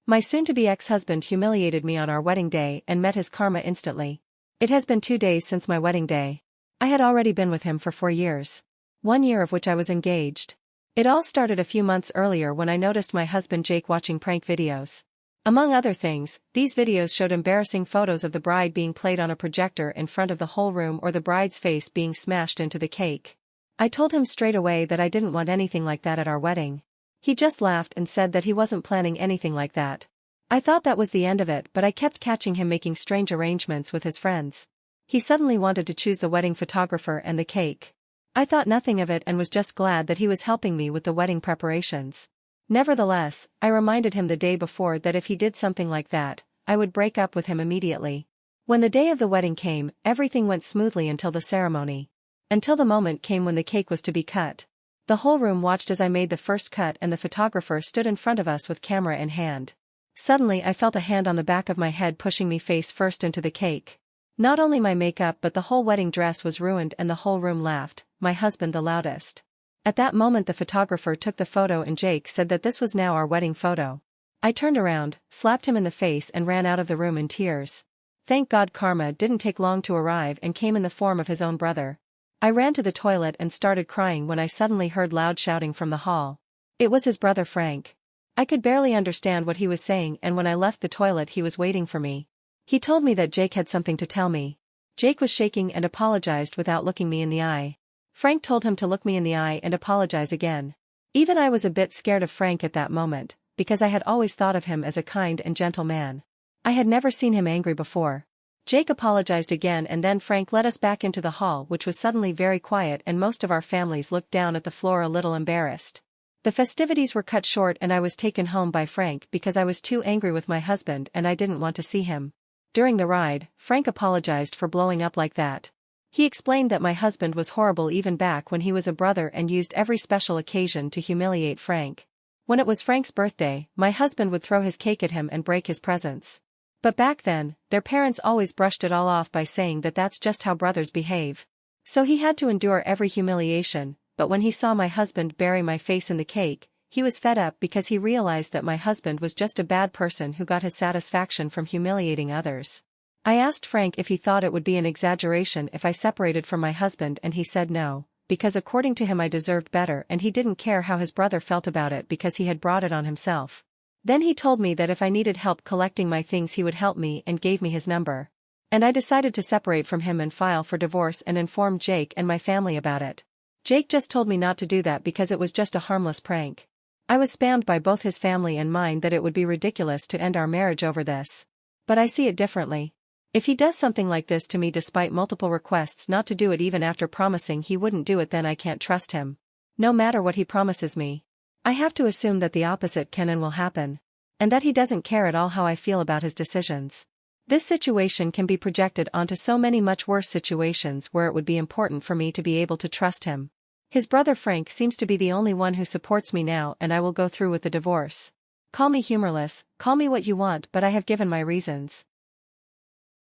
My soon-to-be ex-husband humiliated me on our wedding day and met his karma instantly. It has been 2 days since my wedding day. I had already been with him for 4 years. 1 year of which I was engaged. It all started a few months earlier when I noticed my husband Jake watching prank videos. Among other things, these videos showed embarrassing photos of the bride being played on a projector in front of the whole room or the bride's face being smashed into the cake. I told him straight away that I didn't want anything like that at our wedding. He just laughed and said that he wasn't planning anything like that. I thought that was the end of it, but I kept catching him making strange arrangements with his friends. He suddenly wanted to choose the wedding photographer and the cake. I thought nothing of it and was just glad that he was helping me with the wedding preparations. Nevertheless, I reminded him the day before that if he did something like that, I would break up with him immediately. When the day of the wedding came, everything went smoothly until the ceremony. Until the moment came when the cake was to be cut. The whole room watched as I made the first cut and the photographer stood in front of us with camera in hand. Suddenly I felt a hand on the back of my head pushing me face first into the cake. Not only my makeup but the whole wedding dress was ruined and the whole room laughed, my husband the loudest. At that moment the photographer took the photo and Jake said that this was now our wedding photo. I turned around, slapped him in the face and ran out of the room in tears. Thank God karma didn't take long to arrive and came in the form of his own brother. I ran to the toilet and started crying when I suddenly heard loud shouting from the hall. It was his brother Frank. I could barely understand what he was saying, and when I left the toilet he was waiting for me. He told me that Jake had something to tell me. Jake was shaking and apologized without looking me in the eye. Frank told him to look me in the eye and apologize again. Even I was a bit scared of Frank at that moment, because I had always thought of him as a kind and gentle man. I had never seen him angry before. Jake apologized again and then Frank led us back into the hall, which was suddenly very quiet, and most of our families looked down at the floor a little embarrassed. The festivities were cut short and I was taken home by Frank because I was too angry with my husband and I didn't want to see him. During the ride, Frank apologized for blowing up like that. He explained that my husband was horrible even back when he was a brother and used every special occasion to humiliate Frank. When it was Frank's birthday, my husband would throw his cake at him and break his presents. But back then, their parents always brushed it all off by saying that that's just how brothers behave. So he had to endure every humiliation, but when he saw my husband bury my face in the cake, he was fed up because he realized that my husband was just a bad person who got his satisfaction from humiliating others. I asked Frank if he thought it would be an exaggeration if I separated from my husband and he said no, because according to him I deserved better and he didn't care how his brother felt about it because he had brought it on himself. Then he told me that if I needed help collecting my things he would help me and gave me his number. And I decided to separate from him and file for divorce and inform Jake and my family about it. Jake just told me not to do that because it was just a harmless prank. I was spammed by both his family and mine that it would be ridiculous to end our marriage over this. But I see it differently. If he does something like this to me despite multiple requests not to do it even after promising he wouldn't do it, then I can't trust him. No matter what he promises me. I have to assume that the opposite can and will happen. And that he doesn't care at all how I feel about his decisions. This situation can be projected onto so many much worse situations where it would be important for me to be able to trust him. His brother Frank seems to be the only one who supports me now, and I will go through with the divorce. Call me humorless, call me what you want, but I have given my reasons.